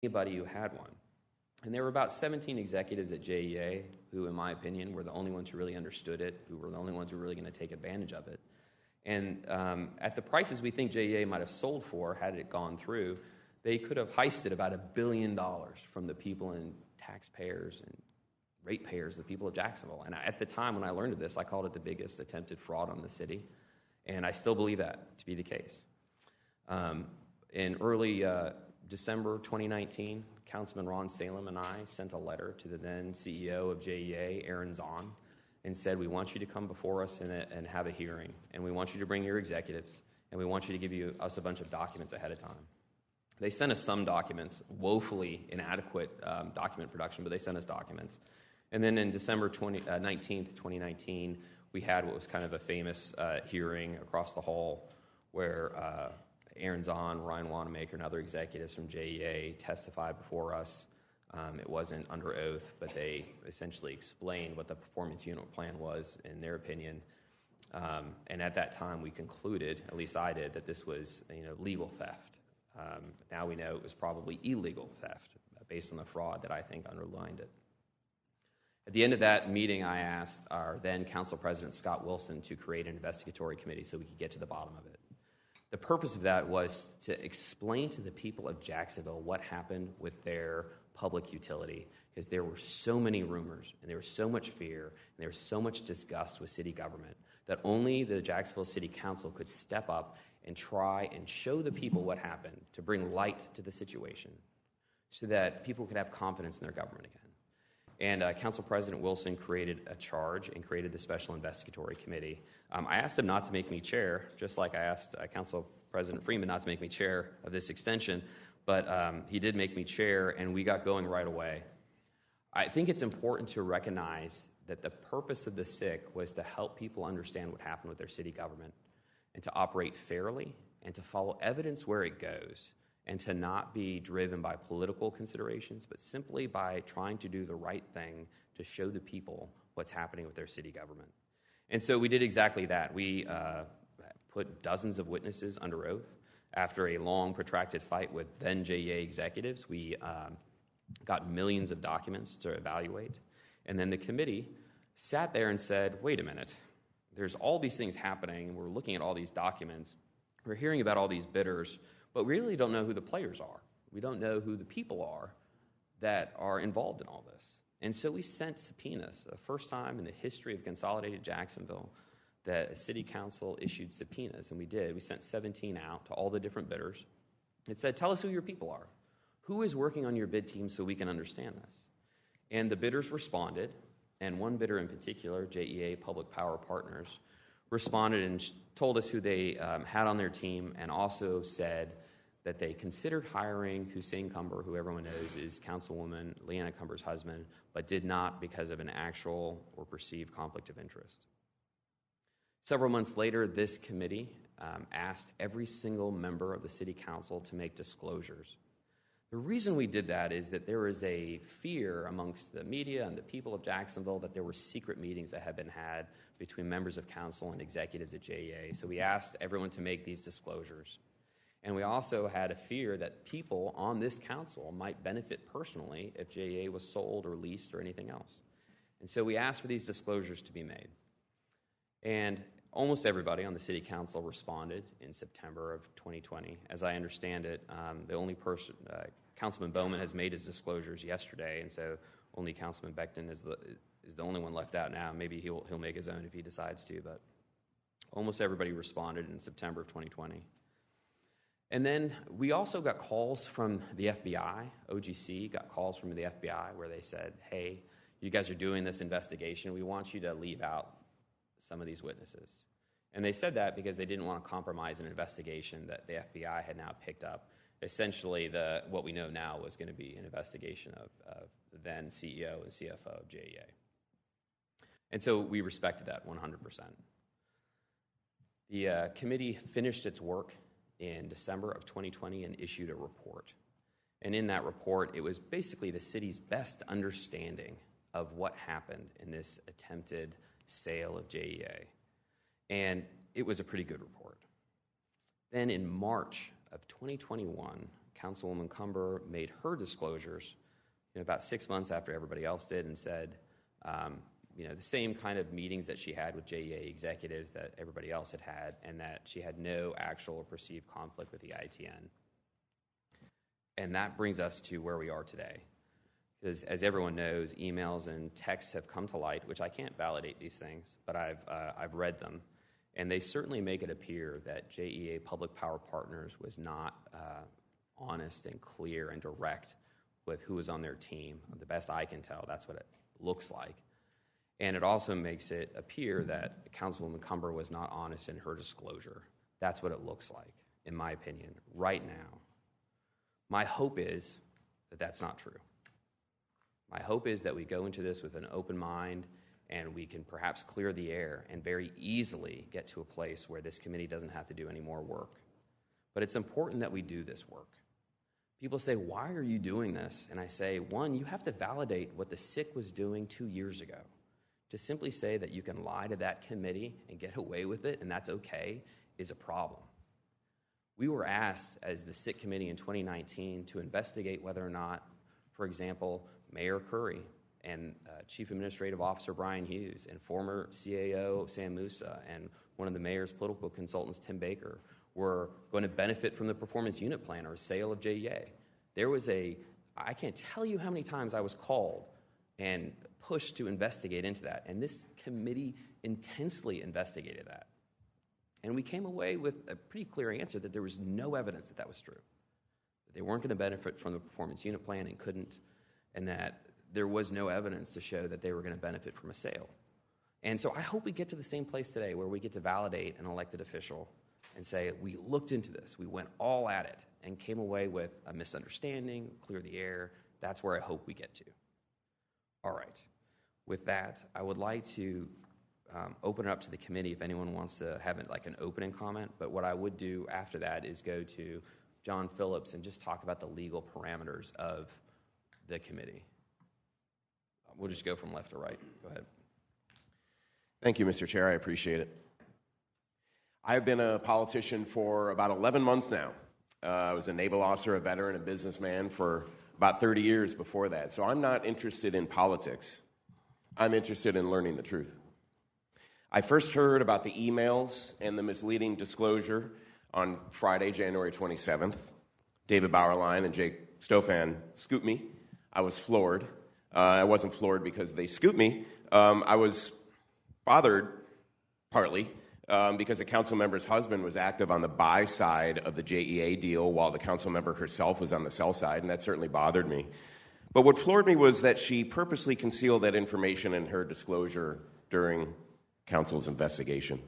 anybody who had one. And there were about 17 executives at JEA who, in my opinion, were the only ones who really understood it, who were the only ones who were really going to take advantage of it. And at the prices we think JEA might have sold for, had it gone through, they could have heisted about $1 billion from the people and taxpayers and ratepayers, the people of Jacksonville. And at the time when I learned of this, I called it the biggest attempted fraud on the city. And I still believe that to be the case. In early December 2019, Councilman Ron Salem and I sent a letter to the then CEO of JEA, Aaron Zahn, and said, we want you to come before us and have a hearing, and we want you to bring your executives, and we want you to give us a bunch of documents ahead of time. They sent us some documents, woefully inadequate document production, but they sent us documents. And then in December 19th, 2019, we had what was kind of a famous hearing across the hall where Aaron Zahn, Ryan Wanamaker, and other executives from JEA testified before us. It wasn't under oath, but they essentially explained what the performance unit plan was in their opinion. And at that time, we concluded, at least I did, that this was legal theft. Now we know it was probably illegal theft based on the fraud that I think underlined it. At the end of that meeting, I asked our then Council President Scott Wilson to create an investigatory committee so we could get to the bottom of it. The purpose of that was to explain to the people of Jacksonville what happened with their public utility, because there were so many rumors, and there was so much fear, and there was so much disgust with city government that only the Jacksonville City Council could step up and try and show the people what happened to bring light to the situation so that people could have confidence in their government again. And Council President Wilson created a charge and created the Special Investigatory Committee. I asked him not to make me chair, just like I asked Council President Freeman not to make me chair of this extension, but he did make me chair, and we got going right away. I think it's important to recognize that the purpose of the SIC was to help people understand what happened with their city government and to operate fairly and to follow evidence where it goes, and to not be driven by political considerations, but simply by trying to do the right thing to show the people what's happening with their city government. And so we did exactly that. We put dozens of witnesses under oath. After a long, protracted fight with then JEA executives, we got millions of documents to evaluate. And then the committee sat there and said, wait a minute, there's all these things happening, and we're looking at all these documents. We're hearing about all these bidders, but we really don't know who the players are. We don't know who the people are that are involved in all this. And so we sent subpoenas, the first time in the history of consolidated Jacksonville that a city council issued subpoenas, and we did. We sent 17 out to all the different bidders. It said, tell us who your people are. Who is working on your bid team so we can understand this? And the bidders responded, and one bidder in particular, JEA Public Power Partners, responded and told us who they had on their team, and also said that they considered hiring Hussein Cumber, who everyone knows is Councilwoman Leanna Cumber's husband, but did not because of an actual or perceived conflict of interest. Several months later, this committee asked every single member of the city council to make disclosures. The reason we did that is that there was a fear amongst the media and the people of Jacksonville that there were secret meetings that had been had between members of council and executives at JEA. So we asked everyone to make these disclosures. And we also had a fear that people on this council might benefit personally if JEA was sold or leased or anything else. And so we asked for these disclosures to be made. And almost everybody on the city council responded in September of 2020. As I understand it, the only person, Councilman Bowman has made his disclosures yesterday, and so only Councilman Beckton is the only one left out now. Maybe he'll make his own if he decides to, but almost everybody responded in September of 2020. And then we also got calls from the FBI. OGC got calls from the FBI where they said, hey, you guys are doing this investigation. We want you to leave out some of these witnesses. And they said that because they didn't want to compromise an investigation that the FBI had now picked up. Essentially, what we know now was going to be an investigation of the then CEO and CFO of JEA. And so we respected that 100%. The committee finished its work in December of 2020 and issued a report. And in that report, it was basically the city's best understanding of what happened in this attempted sale of JEA. And it was a pretty good report. Then in March of 2021, Councilwoman Cumber made her disclosures about 6 months after everybody else did, and said, the same kind of meetings that she had with JEA executives that everybody else had, and that she had no actual or perceived conflict with the ITN. And that brings us to where we are today. Because as everyone knows, emails and texts have come to light, which I can't validate these things, but I've read them. And they certainly make it appear that JEA Public Power Partners was not honest and clear and direct with who was on their team. The best I can tell, that's what it looks like. And it also makes it appear that Councilwoman Cumber was not honest in her disclosure. That's what it looks like, in my opinion, right now. My hope is that that's not true. My hope is that we go into this with an open mind and we can perhaps clear the air and very easily get to a place where this committee doesn't have to do any more work. But it's important that we do this work. People say, why are you doing this? And I say, one, you have to validate what the SIC was doing 2 years ago. To simply say that you can lie to that committee and get away with it and that's okay is a problem. We were asked as the SIC committee in 2019 to investigate whether or not, for example, Mayor Curry and Chief Administrative Officer Brian Hughes and former CAO Sam Musa and one of the mayor's political consultants, Tim Baker, were going to benefit from the performance unit plan or sale of JEA. I can't tell you how many times I was called and pushed to investigate into that, and this committee intensely investigated that. And we came away with a pretty clear answer that there was no evidence that that was true, that they weren't going to benefit from the performance unit plan and couldn't, and that there was no evidence to show that they were going to benefit from a sale. And so I hope we get to the same place today where we get to validate an elected official and say, we looked into this, we went all at it, and came away with a misunderstanding, clear the air. That's where I hope we get to. All right. With that, I would like to open it up to the committee if anyone wants to have it like an opening comment. But what I would do after that is go to John Phillips and just talk about the legal parameters of the committee. We'll just go from left to right. Go ahead. Thank you, Mr. Chair. I appreciate it. I've been a politician for about 11 months now. I was a naval officer, a veteran, a businessman for about 30 years before that. So I'm not interested in politics. I'm interested in learning the truth. I first heard about the emails and the misleading disclosure on Friday, January 27th. David Bauerlein and Jake Stofan scooped me. I was floored. I wasn't floored because they scooped me. I was bothered, partly, because a council member's husband was active on the buy side of the JEA deal while the council member herself was on the sell side, and that certainly bothered me. But what floored me was that she purposely concealed that information in her disclosure during council's investigation.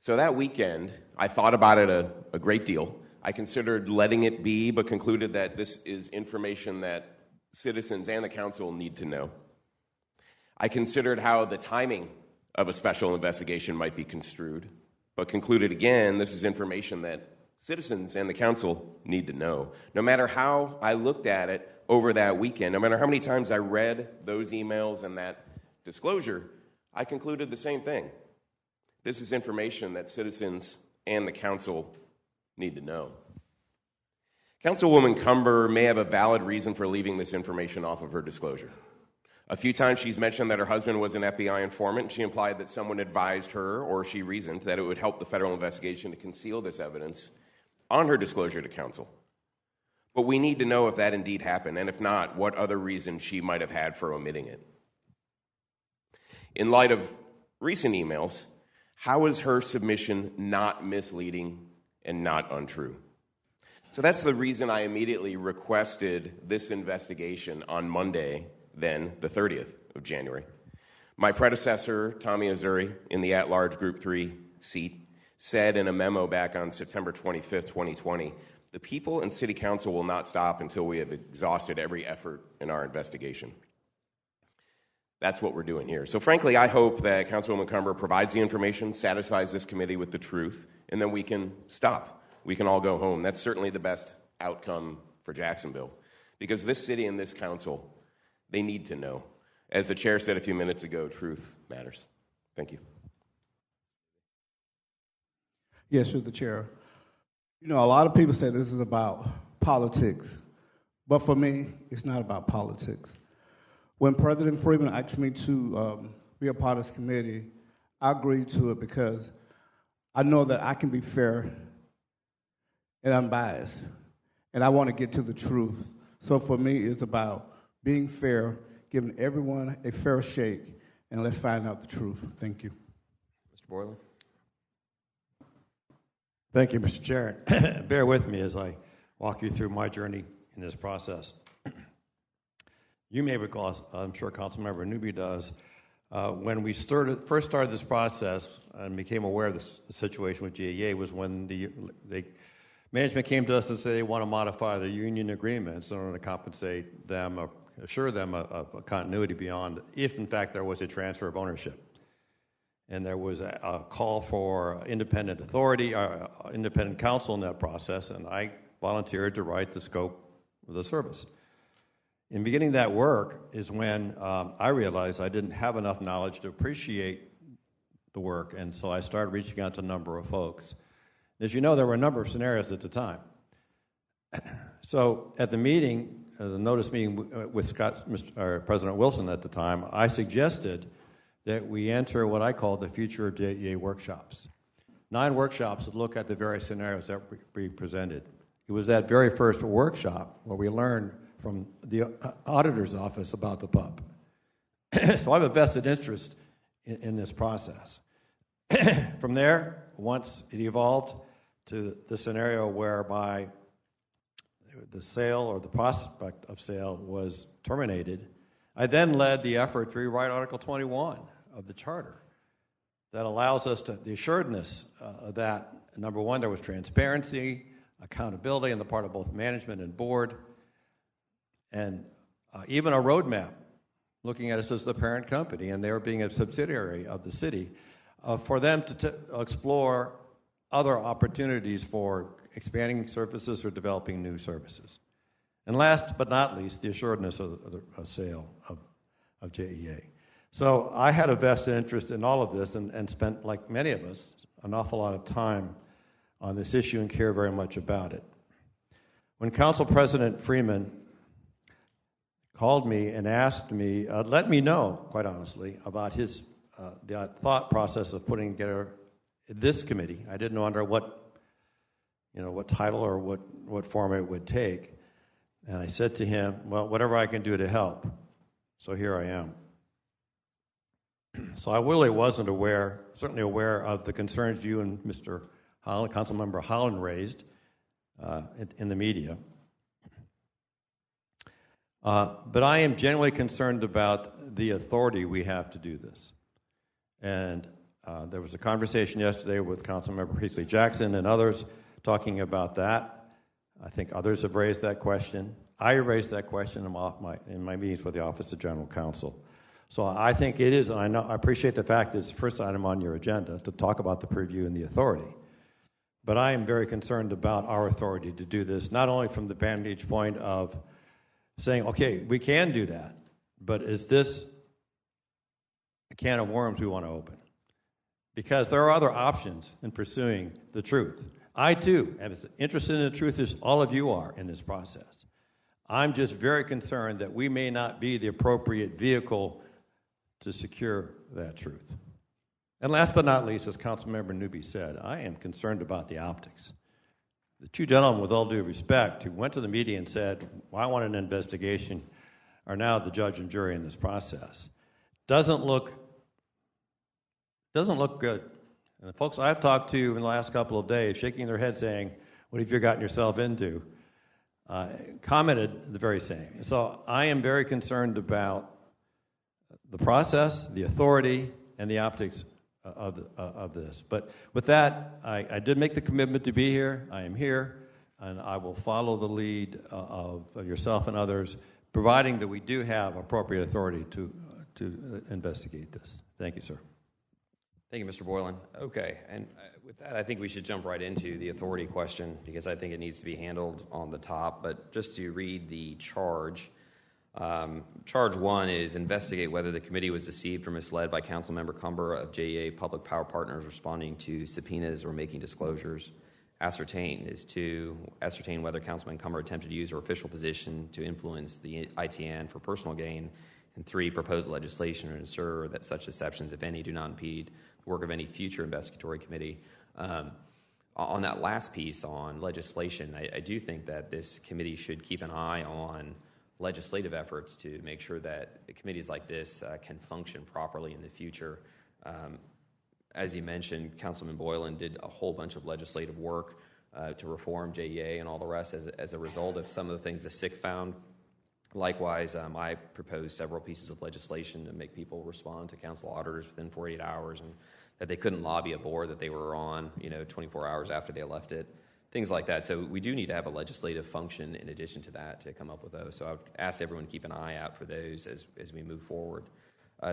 So that weekend, I thought about it a great deal. I considered letting it be, but concluded that this is information that citizens and the council need to know. I considered how the timing of a special investigation might be construed, but concluded again, this is information that citizens and the council need to know. No matter how I looked at it over that weekend, no matter how many times I read those emails and that disclosure, I concluded the same thing. This is information that citizens and the council need to know. Councilwoman Cumber may have a valid reason for leaving this information off of her disclosure. A few times she's mentioned that her husband was an FBI informant. She implied that someone advised her, or she reasoned, that it would help the federal investigation to conceal this evidence on her disclosure to council. But we need to know if that indeed happened, and if not, what other reason she might have had for omitting it. In light of recent emails, how is her submission not misleading and not untrue? So that's the reason I immediately requested this investigation on Monday, then the 30th of January. My predecessor, Tommy Azuri, in the at-large Group 3 seat, said in a memo back on September 25th, 2020, the people and city council will not stop until we have exhausted every effort in our investigation. That's what we're doing here. So frankly, I hope that Councilwoman Cumber provides the information, satisfies this committee with the truth, and then we can stop. We can all go home. That's certainly the best outcome for Jacksonville, because this city and this council, they need to know. As the chair said a few minutes ago, truth matters. Thank you. Yes, through the chair. You know, a lot of people say this is about politics. But for me, it's not about politics. When President Freeman asked me to be a part of this committee, I agreed to it because I know that I can be fair and unbiased, and I want to get to the truth. So for me, it's about being fair, giving everyone a fair shake, and let's find out the truth. Thank you. Mr. Boylan. Thank you, Mr. Chair. Bear with me as I walk you through my journey in this process. You may recall, I'm sure Councilmember Newby does, when we first started this process and became aware of the situation with JEA was when the management came to us and said they want to modify the union agreements in order to compensate them or assure them of a continuity beyond if, in fact, there was a transfer of ownership. And there was a call for independent authority, independent counsel in that process, and I volunteered to write the scope of the service. In beginning that work is when I realized I didn't have enough knowledge to appreciate the work, and so I started reaching out to a number of folks. As you know, there were a number of scenarios at the time. So at the meeting, the notice meeting with President Wilson at the time, I suggested that we enter what I call the Future of JEA workshops. 9 workshops that look at the various scenarios that we presented. It was that very first workshop where we learned from the auditor's office about the PUP. So I have a vested interest in this process. From there, once it evolved to the scenario whereby the sale or the prospect of sale was terminated, I then led the effort to rewrite Article 21 of the Charter that allows us the assuredness that, number one, there was transparency, accountability on the part of both management and board, and even a roadmap looking at us as the parent company, and they were being a subsidiary of the city, for them to explore other opportunities for expanding services or developing new services. And last but not least, the assuredness of the sale of JEA. So I had a vested interest in all of this and spent, like many of us, an awful lot of time on this issue and care very much about it. When Council President Freeman called me and asked me, let me know, quite honestly, about his the thought process of putting together this committee. I didn't know under what title or what form it would take. And I said to him, well, whatever I can do to help. So here I am. So I really wasn't certainly aware of the concerns you and Mr. Holland, Councilmember Holland raised in the media. But I am genuinely concerned about the authority we have to do this. And there was a conversation yesterday with Councilmember Priestley Jackson and others talking about that. I think others have raised that question. I raised that question in my meetings with the Office of General Counsel. So I think it is, and I appreciate the fact that it's the first item on your agenda to talk about the preview and the authority. But I am very concerned about our authority to do this, not only from the vantage point of saying, okay, we can do that, but is this a can of worms we want to open? Because there are other options in pursuing the truth. I, too, am as interested in the truth as all of you are in this process. I'm just very concerned that we may not be the appropriate vehicle to secure that truth. And last but not least, as Councilmember Newby said, I am concerned about the optics. The two gentlemen, with all due respect, who went to the media and said, well, I want an investigation, are now the judge and jury in this process. Doesn't look good. And the folks I've talked to in the last couple of days, shaking their head saying, what have you gotten yourself into? Commented the very same. So I am very concerned about the process, the authority, and the optics of this. But with that, I did make the commitment to be here. I am here, and I will follow the lead of yourself and others, providing that we do have appropriate authority to investigate this. Thank you, sir. Thank you, Mr. Boylan. Okay, and with that, I think we should jump right into the authority question because I think it needs to be handled on the top. But just to read the charge, charge 1 is investigate whether the committee was deceived or misled by Councilmember Cumber of JEA Public Power Partners responding to subpoenas or making disclosures ascertain is to ascertain whether Councilman Cumber attempted to use her official position to influence the ITN for personal gain, and 3, propose legislation to ensure that such exceptions, if any, do not impede the work of any future investigatory committee. On that last piece on legislation, I do think that this committee should keep an eye on legislative efforts to make sure that committees like this can function properly in the future. As you mentioned, Councilman Boylan did a whole bunch of legislative work to reform JEA and all the rest as a result of some of the things the SIC found. Likewise, I proposed several pieces of legislation to make people respond to council auditors within 48 hours, and that they couldn't lobby a board that they were on, 24 hours after they left it, things like that. So we do need to have a legislative function in addition to that to come up with those. So I would ask everyone to keep an eye out for those as we move forward.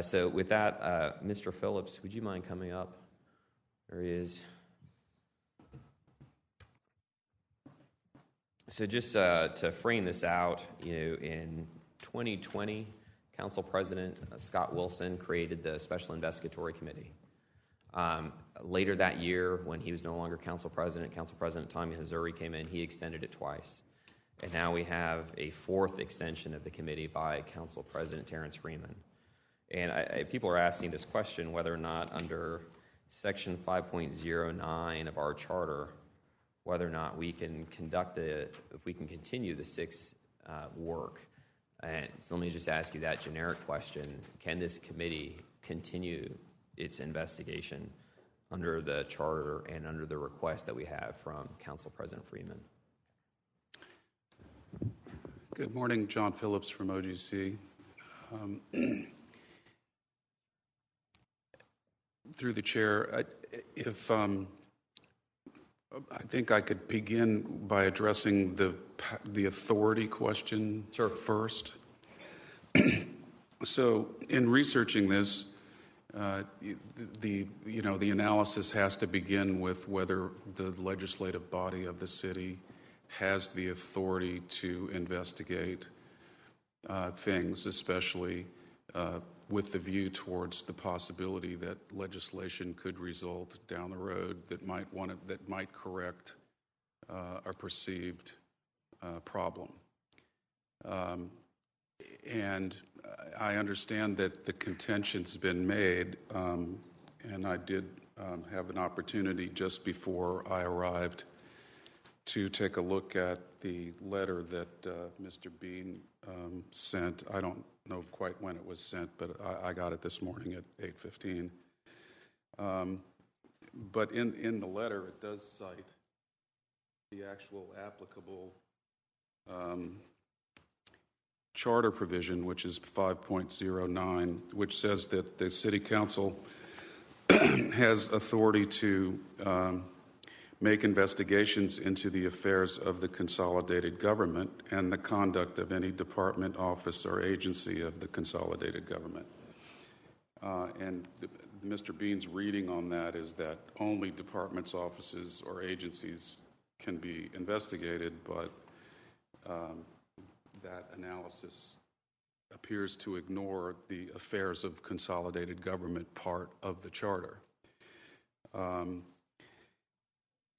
So with that, Mr. Phillips, would you mind coming up? There he is. So just to frame this out, in 2020, Council President Scott Wilson created the Special Investigatory Committee. Later that year, when he was no longer Council President Tommy Hazouri came in, he extended it twice. And now we have a 4th extension of the committee by Council President Terrence Freeman. And people are asking this question whether or not under Section 5.09 of our charter, whether or not we can if we can continue the 6 work. And so let me just ask you that generic question. Can this committee continue its investigation under the charter and under the request that we have from Council President Freeman? Good morning, John Phillips from OGC. Through the chair, I think I could begin by addressing the authority question first. So, in researching this, the analysis has to begin with whether the legislative body of the city has the authority to investigate things, especially with the view towards the possibility that legislation could result down the road that might correct a perceived problem. And I understand that the contention's been made, and I did have an opportunity just before I arrived to take a look at the letter that Mr. Bean sent. I don't know quite when it was sent, but I got it this morning at 8:15. But in the letter, it does cite the actual applicable charter provision, which is 5.09, which says that the City Council has authority to make investigations into the affairs of the consolidated government and the conduct of any department, office, or agency of the consolidated government. And Mr. Bean's reading on that is that only departments, offices, or agencies can be investigated, but that analysis appears to ignore the affairs of consolidated government part of the charter.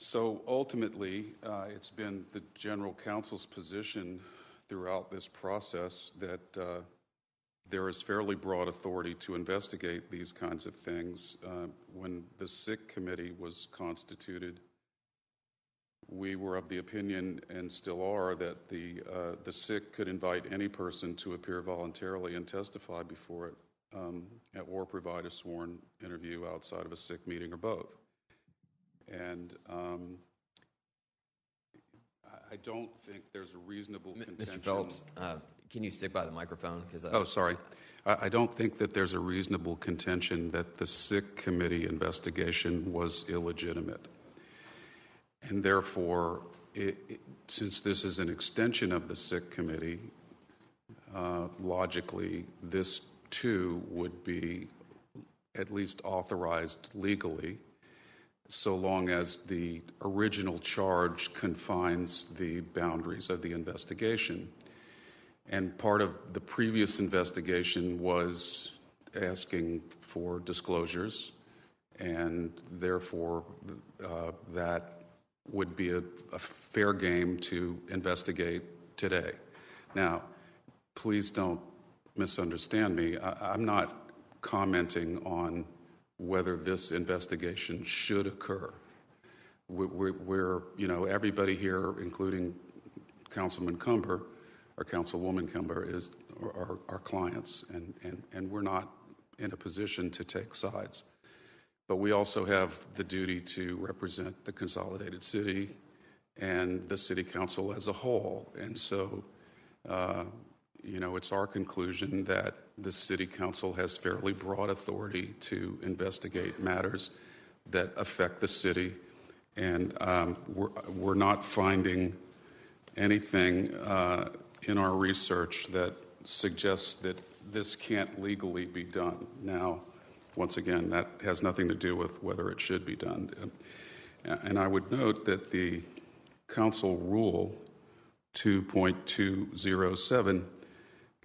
So ultimately, it's been the General Counsel's position throughout this process that there is fairly broad authority to investigate these kinds of things. When the SIC committee was constituted, we were of the opinion, and still are, that the SIC could invite any person to appear voluntarily and testify before it, or provide a sworn interview outside of a SIC meeting, or both. And I don't think there's a reasonable contention. Mr. Phillips, can you stick by the microphone? Sorry. I don't think that there's a reasonable contention that the SIC committee investigation was illegitimate. And therefore, since this is an extension of the SIC committee, logically, this too would be at least authorized legally, so long as the original charge confines the boundaries of the investigation. And part of the previous investigation was asking for disclosures, and therefore that would be a fair game to investigate today. Now, please don't misunderstand me. I'm not commenting on whether this investigation should occur. We're everybody here, including Councilman Cumber or Councilwoman Cumber, are clients, and we're not in a position to take sides. But we also have the duty to represent the consolidated city and the city council as a whole. And so, it's our conclusion that the city council has fairly broad authority to investigate matters that affect the city. And we're not finding anything in our research that suggests that this can't legally be done. Now, once again, that has nothing to do with whether it should be done. And I would note that the Council Rule 2.207,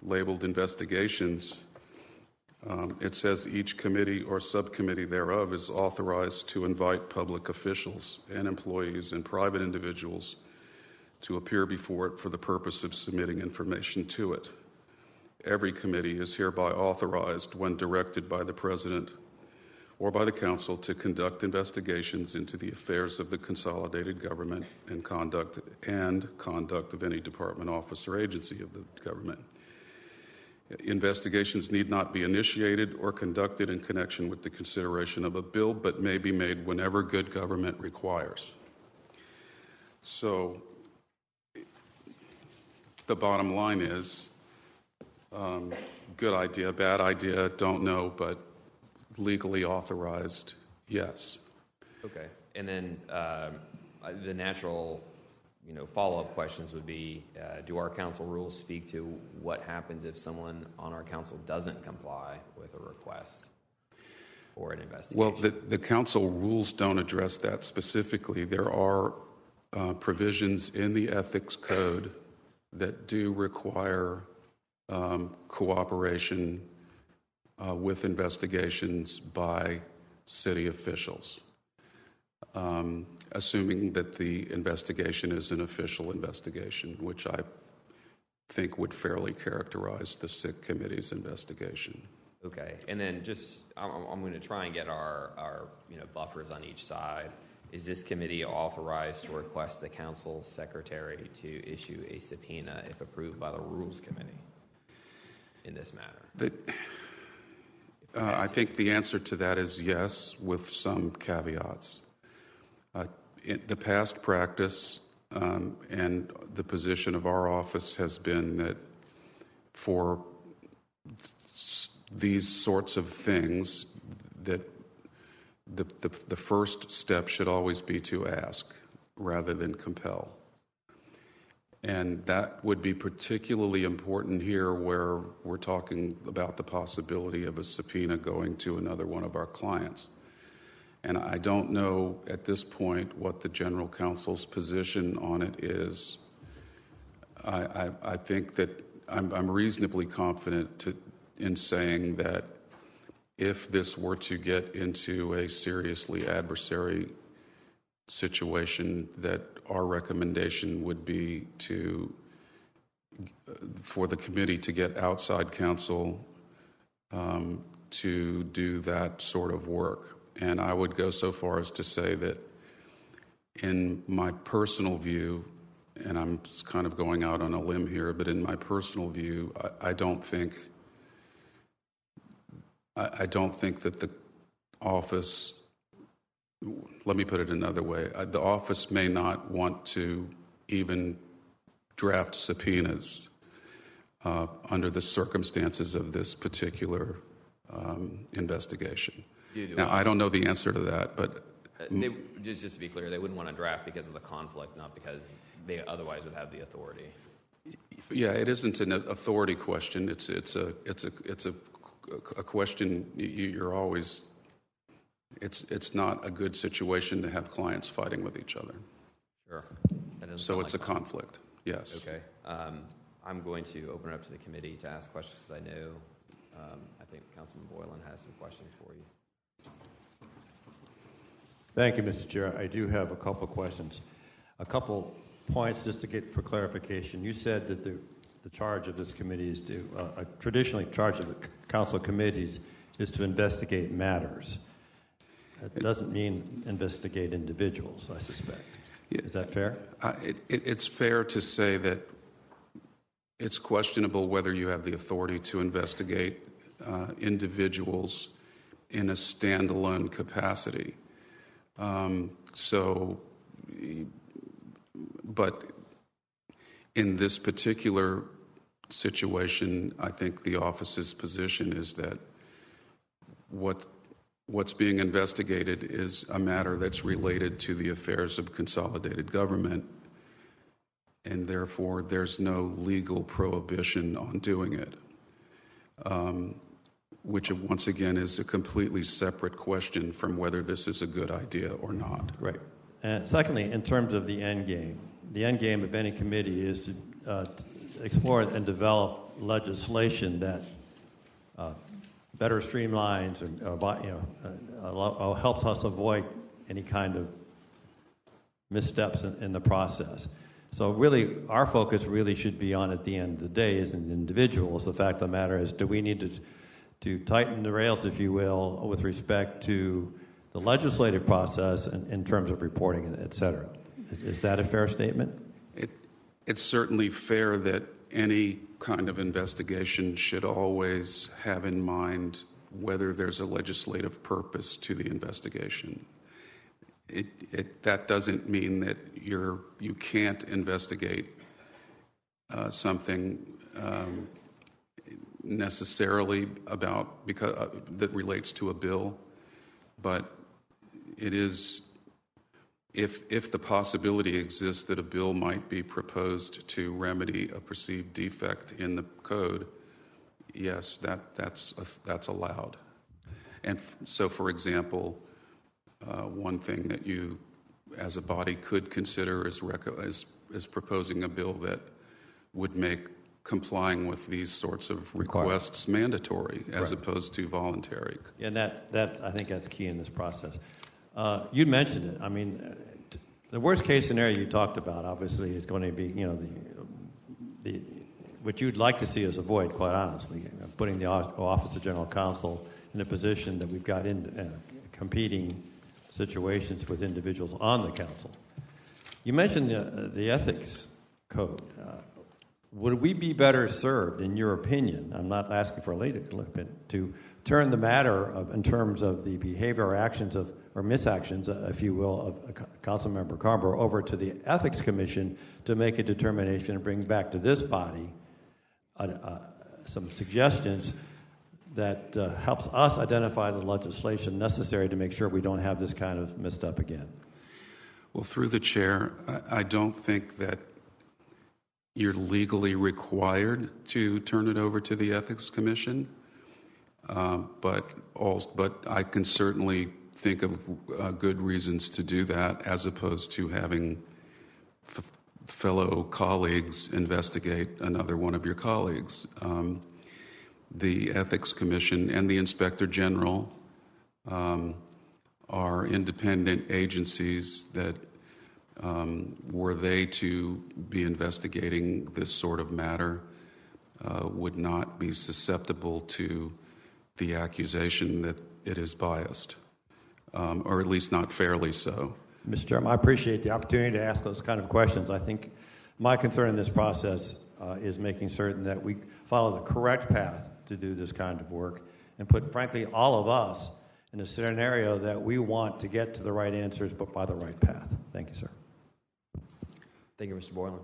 labeled investigations, it says each committee or subcommittee thereof is authorized to invite public officials and employees and private individuals to appear before it for the purpose of submitting information to it. Every committee is hereby authorized, when directed by the President or by the Council, to conduct investigations into the affairs of the consolidated government and conduct of any department, office, or agency of the government. Investigations need not be initiated or conducted in connection with the consideration of a bill, but may be made whenever good government requires. So, the bottom line is, good idea, bad idea, don't know, but legally authorized, yes. Okay. And then the natural, follow-up questions would be, do our council rules speak to what happens if someone on our council doesn't comply with a request or an investigation? Well, the council rules don't address that specifically. There are provisions in the ethics code that do require cooperation with investigations by city officials, assuming that the investigation is an official investigation, which I think would fairly characterize the SIC committee's investigation. Okay, and then I'm going to try and get our buffers on each side. Is this committee authorized to request the council secretary to issue a subpoena if approved by the Rules Committee in this matter? I think the answer to that is yes, with some caveats. The past practice and the position of our office has been that for these sorts of things, that the first step should always be to ask rather than compel. And that would be particularly important here, where we're talking about the possibility of a subpoena going to another one of our clients. And I don't know at this point what the general counsel's position on it is. I think that I'm reasonably confident in saying that if this were to get into a seriously adversary situation, that our recommendation would be for the committee to get outside counsel to do that sort of work. And I would go so far as to say that in my personal view, and I'm kind of going out on a limb here, but in my personal view, I don't think that the office, let me put it another way, the office may not want to even draft subpoenas under the circumstances of this particular investigation. Now, I don't know the answer to that, but just to be clear, they wouldn't want to draft because of the conflict, not because they otherwise would have the authority. Yeah, it isn't an authority question. It's a question. You're always. It's not a good situation to have clients fighting with each other. Sure. So it's a conflict. Yes. Okay. I'm going to open it up to the committee to ask questions, because I know I think Councilman Boylan has some questions for you. Thank you, Mr. Chair. I do have a couple of questions. A couple points just to get for clarification. You said that the charge of this committee is to, traditionally charge of the council committees is to investigate matters. That doesn't mean investigate individuals, I suspect. Is that fair? It's fair to say that it's questionable whether you have the authority to investigate individuals in a standalone capacity. But in this particular situation, I think the office's position is that what's being investigated is a matter that's related to the affairs of consolidated government, and therefore there's no legal prohibition on doing it, which once again is a completely separate question from whether this is a good idea or not. Right. And secondly, in terms of the end game of any committee is to explore and develop legislation that better streamlines or helps us avoid any kind of missteps in the process. So really, our focus really should be on, at the end of the day, as an individuals. The fact of the matter is, do we need to tighten the rails, if you will, with respect to the legislative process in terms of reporting, et cetera? Is that a fair statement? It's certainly fair that any kind of investigation should always have in mind whether there's a legislative purpose to the investigation. That doesn't mean that you can't investigate something necessarily that relates to a bill, but it is if the possibility exists that a bill might be proposed to remedy a perceived defect in the code, yes, that's allowed. And so, for example, one thing that you, as a body, could consider is proposing a bill that would make complying with these sorts of requests mandatory as opposed to voluntary. And that I think that's key in this process. You mentioned it. I mean, the worst case scenario you talked about, obviously, is going to be, what you'd like to see us avoid, quite honestly, putting the Office of General Counsel in a position that we've got in competing situations with individuals on the council. You mentioned the ethics code. Would we be better served, in your opinion, I'm not asking for a later opinion, to turn the matter in terms of the behavior or actions or misactions, if you will, of Councilmember Carver over to the Ethics Commission to make a determination and bring back to this body some suggestions that helps us identify the legislation necessary to make sure we don't have this kind of misstep again? Well, through the chair, I don't think that you're legally required to turn it over to the Ethics Commission, but I can certainly think of good reasons to do that, as opposed to having fellow colleagues investigate another one of your colleagues. The Ethics Commission and the Inspector General are independent agencies that, were they to be investigating this sort of matter, would not be susceptible to the accusation that it is biased, or at least not fairly so. Mr. Chairman, I appreciate the opportunity to ask those kind of questions. I think my concern in this process is making certain that we follow the correct path to do this kind of work and put, frankly, all of us in a scenario that we want to get to the right answers, but by the right path. Thank you, sir. Thank you, Mr. Boylan.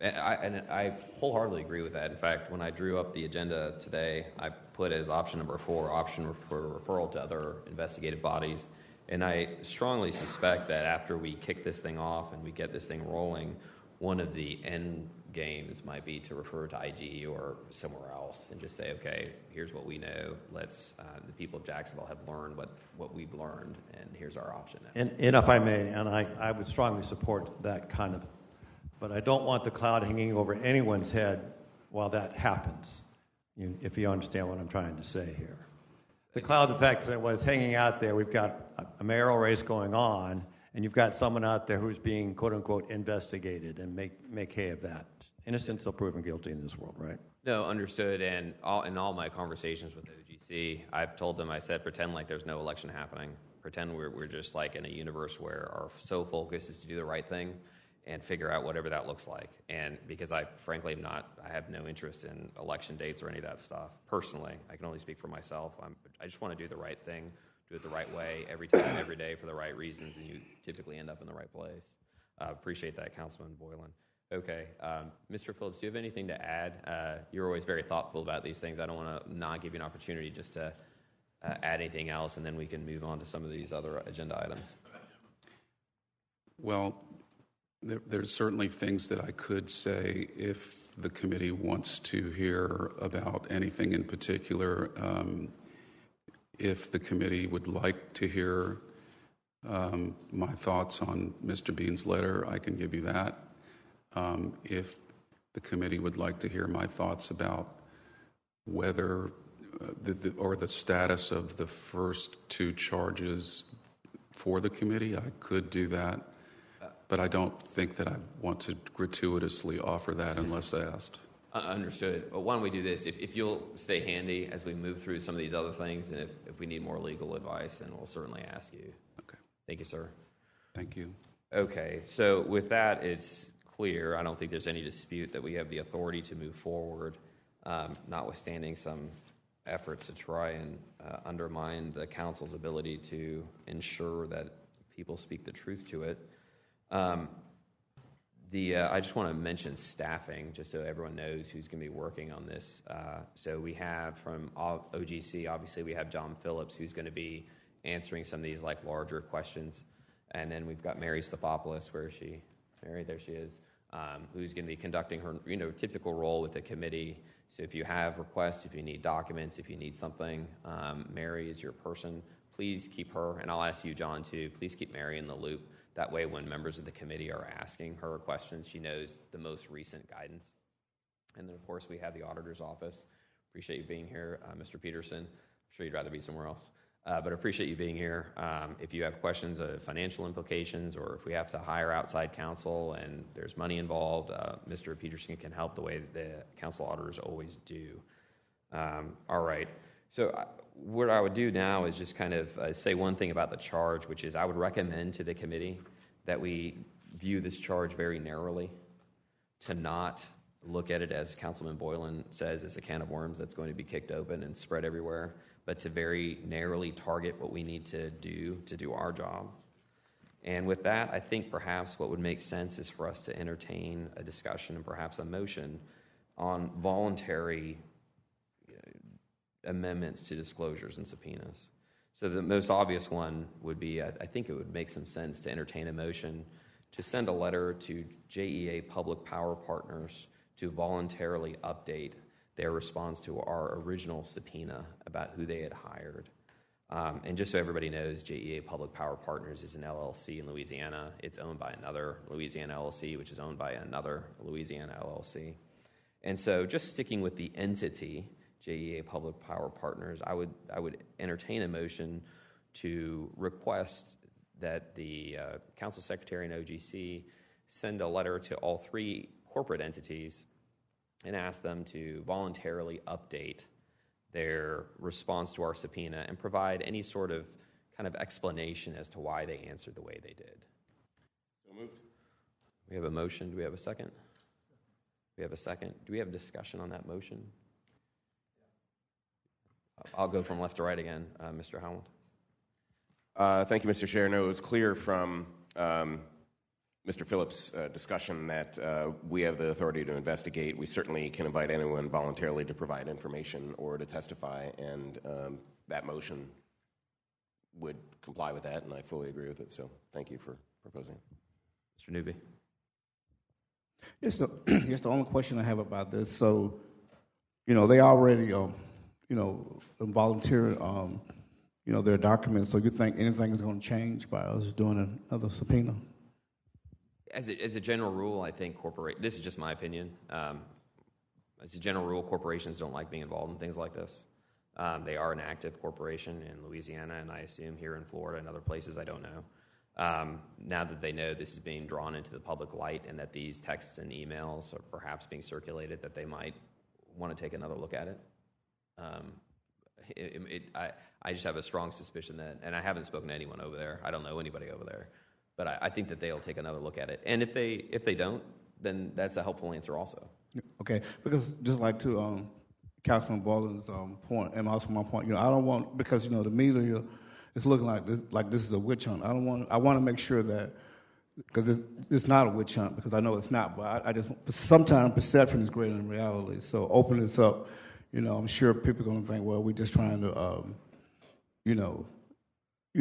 And I wholeheartedly agree with that. In fact, when I drew up the agenda today, I put as option number 4, option for referral to other investigative bodies. And I strongly suspect that after we kick this thing off and we get this thing rolling, one of the end games might be to refer to IG or somewhere else and just say, okay, here's what we know. Let's the people of Jacksonville have learned what we've learned, and here's our option now. And if I may, and I would strongly support that kind of, but I don't want the cloud hanging over anyone's head while that happens, if you understand what I'm trying to say here. The cloud effect that was hanging out there. We've got a mayoral race going on, and you've got someone out there who's being, quote unquote, investigated, and make hay of that. Innocent till proven guilty in this world, right? No, understood. And in all my conversations with OGC, I've told them, I said, pretend like there's no election happening. Pretend we're just like in a universe where our sole focus is to do the right thing and figure out whatever that looks like. And because I frankly I have no interest in election dates or any of that stuff. Personally, I can only speak for myself. I just want to do the right thing, do it the right way, every time, every day, for the right reasons, and you typically end up in the right place. Appreciate that, Councilman Boylan. Okay, Mr. Phillips, do you have anything to add? You're always very thoughtful about these things. I don't want to not give you an opportunity just to add anything else, and then we can move on to some of these other agenda items. Well, there's certainly things that I could say if the committee wants to hear about anything in particular. If the committee would like to hear my thoughts on Mr. Bean's letter, I can give you that. If the committee would like to hear my thoughts about whether the status of the first two charges for the committee, I could do that. But I don't think that I want to gratuitously offer that unless asked. Understood. Well, why don't we do this? If you'll stay handy as we move through some of these other things, and if we need more legal advice, then we'll certainly ask you. Okay. Thank you, sir. Thank you. Okay. So with that, it's clear. I don't think there's any dispute that we have the authority to move forward, notwithstanding some efforts to try and undermine the council's ability to ensure that people speak the truth to it. I just want to mention staffing, just so everyone knows who's going to be working on this. So we have from OGC, obviously we have John Phillips, who's going to be answering some of these like larger questions. And then we've got Mary Stefopoulos. Where is she? Mary, there she is. Who's going to be conducting her, typical role with the committee. So if you have requests, if you need documents, if you need something, Mary is your person. Please keep her, and I'll ask you, John, too. Please keep Mary in the loop. That way, when members of the committee are asking her questions, she knows the most recent guidance. And then, of course, we have the auditor's office. Appreciate you being here, Mr. Peterson. I'm sure you'd rather be somewhere else. But appreciate you being here. If you have questions of financial implications, or if we have to hire outside counsel and there's money involved, Mr. Peterson can help the way that the council auditors always do. All right. So what I would do now is just kind of say one thing about the charge, which is I would recommend to the committee that we view this charge very narrowly, to not look at it, as Councilman Boylan says, as a can of worms that's going to be kicked open and spread everywhere, but to very narrowly target what we need to do our job. And with that, I think perhaps what would make sense is for us to entertain a discussion and perhaps a motion on voluntary amendments to disclosures and subpoenas. So the most obvious one would be, I think it would make some sense to entertain a motion to send a letter to JEA Public Power Partners to voluntarily update their response to our original subpoena about who they had hired. And just so everybody knows, JEA Public Power Partners is an LLC in Louisiana. It's owned by another Louisiana LLC, which is owned by another Louisiana LLC. And so just sticking with the entity, JEA Public Power Partners, I would entertain a motion to request that the Council Secretary and OGC send a letter to all three corporate entities and ask them to voluntarily update their response to our subpoena and provide any sort of kind of explanation as to why they answered the way they did. So moved. We have a motion. Do we have a second? We have a second. Do we have discussion on that motion? I'll go from left to right again. Mr. Howland. Thank you, Mr. Chair. No, it was clear from Mr. Phillips' discussion that we have the authority to investigate. We certainly can invite anyone voluntarily to provide information or to testify, and that motion would comply with that, and I fully agree with it. So thank you for proposing it. Mr. Newby. It's the only question I have about this. So, they already, volunteered, their documents. So you think anything is going to change by us doing another subpoena? As a general rule, I think this is just my opinion. As a general rule, corporations don't like being involved in things like this. They are an active corporation in Louisiana, and I assume here in Florida and other places, I don't know. Now that they know this is being drawn into the public light and that these texts and emails are perhaps being circulated, that they might want to take another look at it. I just have a strong suspicion that, and I haven't spoken to anyone over there. I don't know anybody over there, but I think that they'll take another look at it. And if they don't, then that's a helpful answer also. Okay, because just like to Councilman Boylan's point, and also my point, I don't want, because the media is looking like this is a witch hunt. I want to make sure that, because it's not a witch hunt, because I know it's not, but I just, sometimes perception is greater than reality. So open this up, I'm sure people are going to think, well, we're just trying to,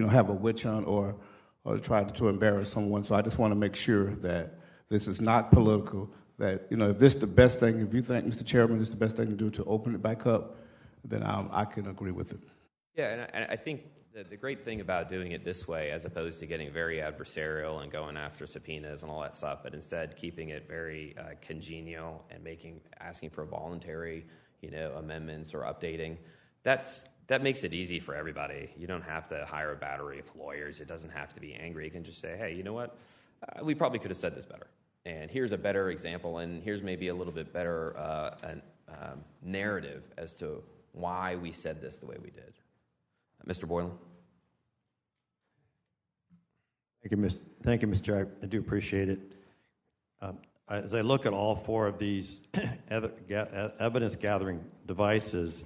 have a witch hunt or try to embarrass someone. So I just want to make sure that this is not political, that, if this is the best thing, if you think, Mr. Chairman, this is the best thing to do to open it back up, then I can agree with it. Yeah, and I think the great thing about doing it this way, as opposed to getting very adversarial and going after subpoenas and all that stuff, but instead keeping it very congenial and asking for voluntary, amendments or updating, that makes it easy for everybody. You don't have to hire a battery of lawyers. It doesn't have to be angry. You can just say, hey, you know what? We probably could have said this better. And here's a better example, and here's maybe a little bit better narrative as to why we said this the way we did. Mr. Boylan? Thank you, Mr. Chair. I do appreciate it. As I look at all four of these evidence-gathering devices,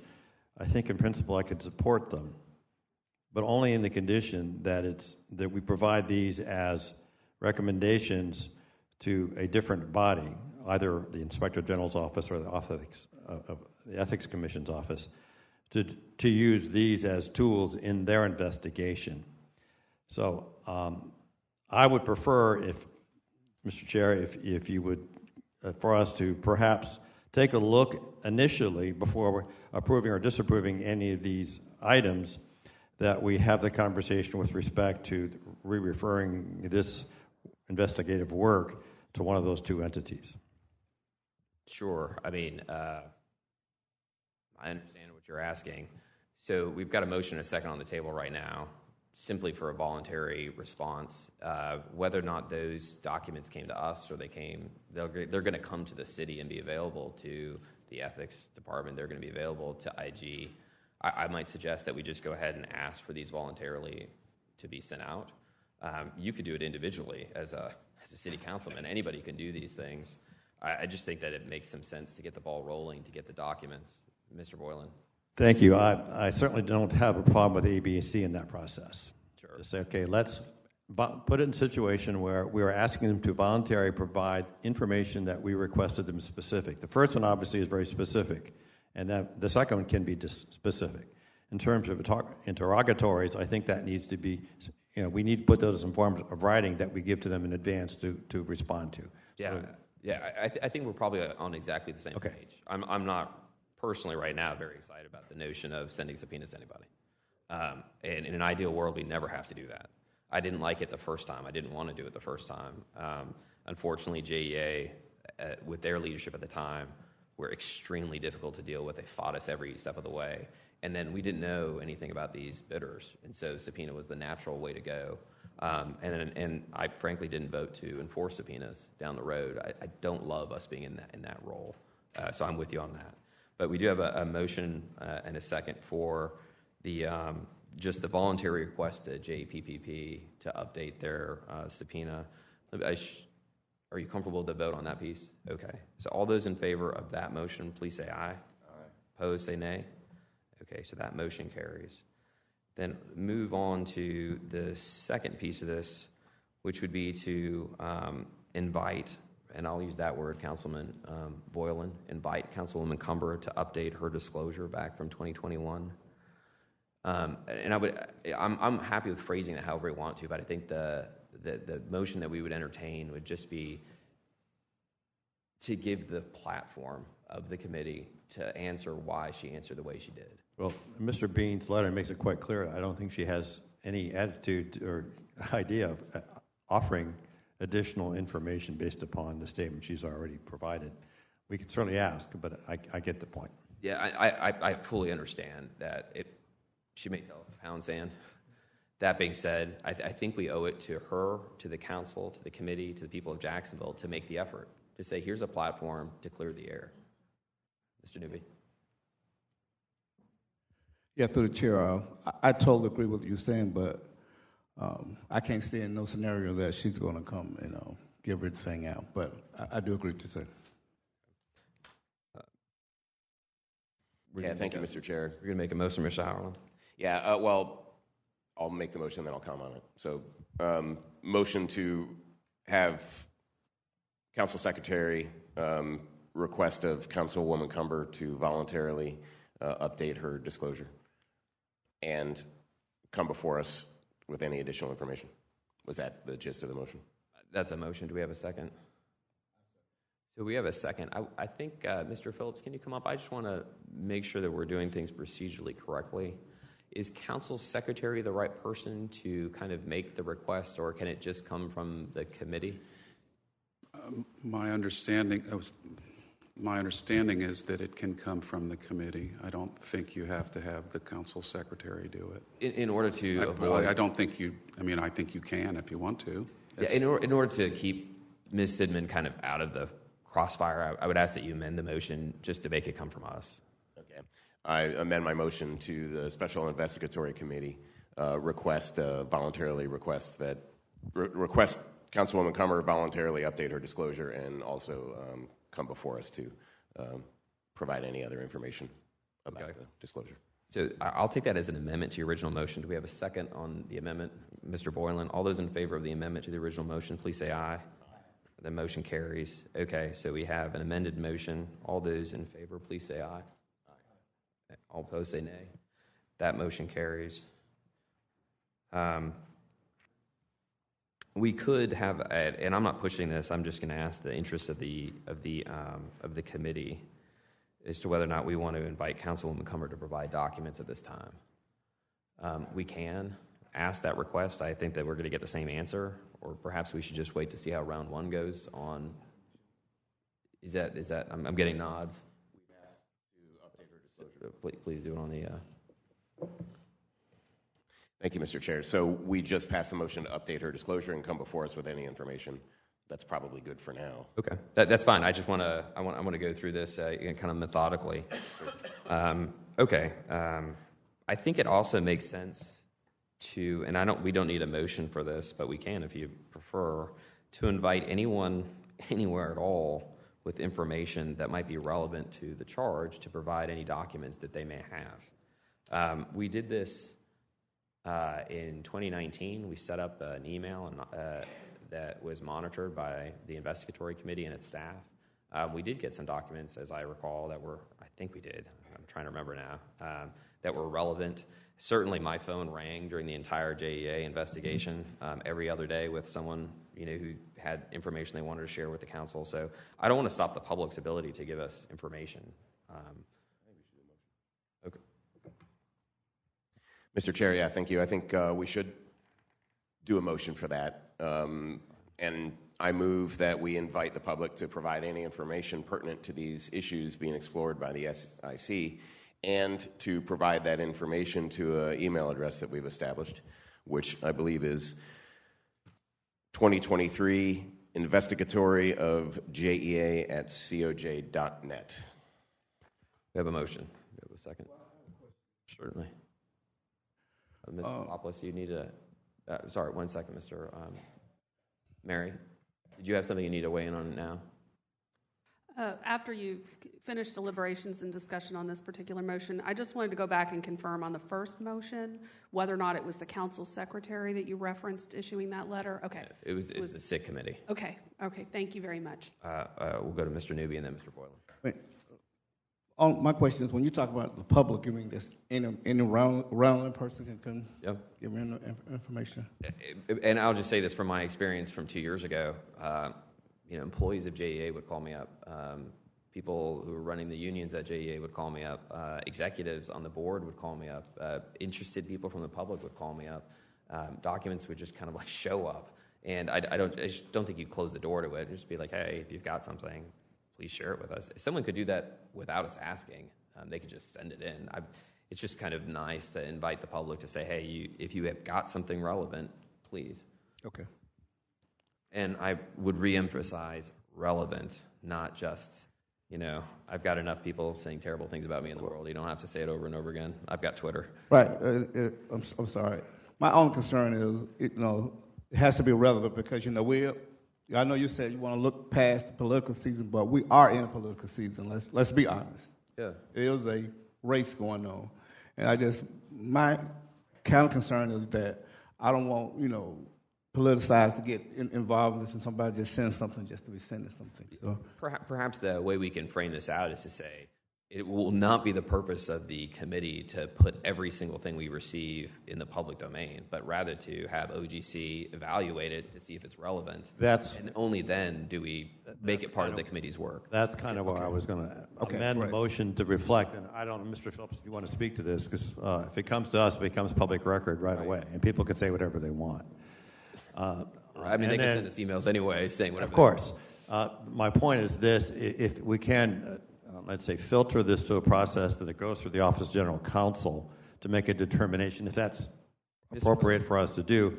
I think in principle I could support them, but only in the condition that we provide these as recommendations to a different body, either the Inspector General's office or the Ethics Commission's office, to use these as tools in their investigation. So I would prefer, if Mr. Chair, if you would, for us to perhaps take a look initially before we're approving or disapproving any of these items, that we have the conversation with respect to re-referring this investigative work to one of those two entities. Sure. I mean, I understand what you're asking. So we've got a motion and a second on the table right now, simply for a voluntary response. Whether or not those documents came to us or they're going to come to the city and be available to the ethics department. They're going to be available to IG. I might suggest that we just go ahead and ask for these voluntarily to be sent out. You could do it individually as a city councilman. Anybody can do these things. I just think that it makes some sense to get the ball rolling, to get the documents. Mr. Boylan. Thank you. I certainly don't have a problem with A, B, and C in that process. Sure. To say, okay, let's put it in a situation where we are asking them to voluntarily provide information that we requested them specific. The first one obviously is very specific, and that the second one can be specific. In terms of interrogatories, I think that needs to be, we need to put those in forms of writing that we give to them in advance to respond to. Yeah, I think we're probably on exactly the same page. I'm not personally right now very excited about the notion of sending subpoenas to anybody. And in an ideal world, we never have to do that. I didn't like it the first time. I didn't want to do it the first time. Unfortunately, JEA, with their leadership at the time, were extremely difficult to deal with. They fought us every step of the way. And then we didn't know anything about these bidders. And so subpoena was the natural way to go. And I frankly didn't vote to enforce subpoenas down the road. I don't love us being in that role. So I'm with you on that. But we do have a motion and a second for the just the voluntary request to JPPP to update their subpoena. Are you comfortable to vote on that piece? Okay. So all those in favor of that motion, please say aye. Aye. Opposed, say nay. Okay, so that motion carries. Then move on to the second piece of this, which would be to invite, and I'll use that word, Councilman Boylan, invite Councilwoman Cumber to update her disclosure back from 2021. And I'm happy with phrasing it however we want to, but I think the motion that we would entertain would just be to give the platform of the committee to answer why she answered the way she did. Well, Mr. Bean's letter makes it quite clear. I don't think she has any attitude or idea of offering additional information based upon the statement she's already provided. We can certainly ask, but I get the point. Yeah, I fully understand that she may tell us to pound sand. That being said, I think we owe it to her, to the council, to the committee, to the people of Jacksonville to make the effort to say, here's a platform to clear the air. Mr. Newby. Yeah, through the chair, I totally agree with what you're saying, but I can't see in no scenario that she's going to come and give everything out. But I do agree to say. Yeah, thank you, Mr. Chair. We're going to make a motion, Mr. Howland. Yeah, well, I'll make the motion, then I'll comment on it. So, motion to have Council Secretary request of Councilwoman Cumber to voluntarily update her disclosure and come before us with any additional information. Was that the gist of the motion? That's a motion. Do we have a second? So we have a second. I think, Mr. Phillips, can you come up? I just want to make sure that we're doing things procedurally correctly. Is Council Secretary the right person to kind of make the request, or can it just come from the committee? My understanding is that it can come from the committee. I don't think you have to have the Council Secretary do it. In order to avoid... I don't think you... I mean, I think you can if you want to. Yeah, in order to keep Ms. Sidman kind of out of the crossfire, I would ask that you amend the motion just to make it come from us. Okay. I amend my motion to the Special Investigatory Committee voluntarily request Councilwoman Cumber voluntarily update her disclosure and also come before us to provide any other information about the disclosure. So I'll take that as an amendment to your original motion. Do we have a second on the amendment? Mr. Boylan, all those in favor of the amendment to the original motion, please say aye. The motion carries. Okay, so we have an amended motion. All those in favor, please say aye. Aye. All opposed, say nay. That motion carries. We could have, and I'm not pushing this. I'm just going to ask the interest of the committee as to whether or not we want to invite Councilwoman Cumber to provide documents at this time. We can ask that request. I think that we're going to get the same answer, or perhaps we should just wait to see how round one goes on. Is that? I'm getting nods. We've asked to update her disclosure. Please do it on the. Thank you, Mr. Chair. So we just passed the motion to update her disclosure and come before us with any information. That's probably good for now. Okay, that's fine. I just want to go through this kind of methodically. Okay, I think it also makes sense to, and we don't need a motion for this, but we can if you prefer, to invite anyone anywhere at all with information that might be relevant to the charge to provide any documents that they may have. We did this in 2019. We set up an email that was monitored by the Investigatory Committee and its staff. We did get some documents, as I recall, I think we did, I'm trying to remember now, that were relevant. Certainly my phone rang during the entire JEA investigation every other day with someone who had information they wanted to share with the council. So I don't want to stop the public's ability to give us information. Okay. Mr. Chair, yeah, thank you. I think we should do a motion for that. And I move that we invite the public to provide any information pertinent to these issues being explored by the SIC and to provide that information to an email address that we've established, which I believe is 2023 investigatory of JEA@coj.net. We have a motion. We have a second. Certainly. Mr. Poplis, you need to... sorry, 1 second, Mr. Mary. Did you have something you need to weigh in on now? After you've finished deliberations and discussion on this particular motion, I just wanted to go back and confirm on the first motion whether or not it was the council secretary that you referenced issuing that letter. Okay. It was the SIC committee. Okay. Thank you very much. We'll go to Mr. Newby and then Mr. Boylan. Wait. My question is, when you talk about the public, you mean this any round person can give me information? And I'll just say this from my experience from 2 years ago. Employees of JEA would call me up. People who were running the unions at JEA would call me up. Executives on the board would call me up. Interested people from the public would call me up. Documents would just kind of like show up. And I just don't think you'd close the door to it. Just be like, hey, if you've got something, please share it with us. Someone could do that without us asking. They could just send it in. It's just kind of nice to invite the public to say, hey, if you have got something relevant, please. Okay. And I would reemphasize relevant, not just, I've got enough people saying terrible things about me in the world. You don't have to say it over and over again. I've got Twitter. Right. I'm sorry. My only concern is, it has to be relevant because, I know you said you want to look past the political season, but we are in a political season. Let's be honest. Yeah. It is a race going on. And my kind of concern is that I don't want, politicized to get involved in this and somebody just sends something just to be sending something. So Perhaps the way we can frame this out is to say it will not be the purpose of the committee to put every single thing we receive in the public domain, but rather to have OGC evaluate it to see if it's relevant. And only then do we make it part of the committee's work. That's kind of where I was going to amend the motion to reflect. And I don't know, Mr. Phillips, if you want to speak to this, because if it comes to us, it becomes public record right away, and people can say whatever they want. They can send us emails anyway saying whatever. Of course. My point is this: if we can, let's say, filter this to a process that it goes through the Office of General Counsel to make a determination, if that's appropriate for us to do,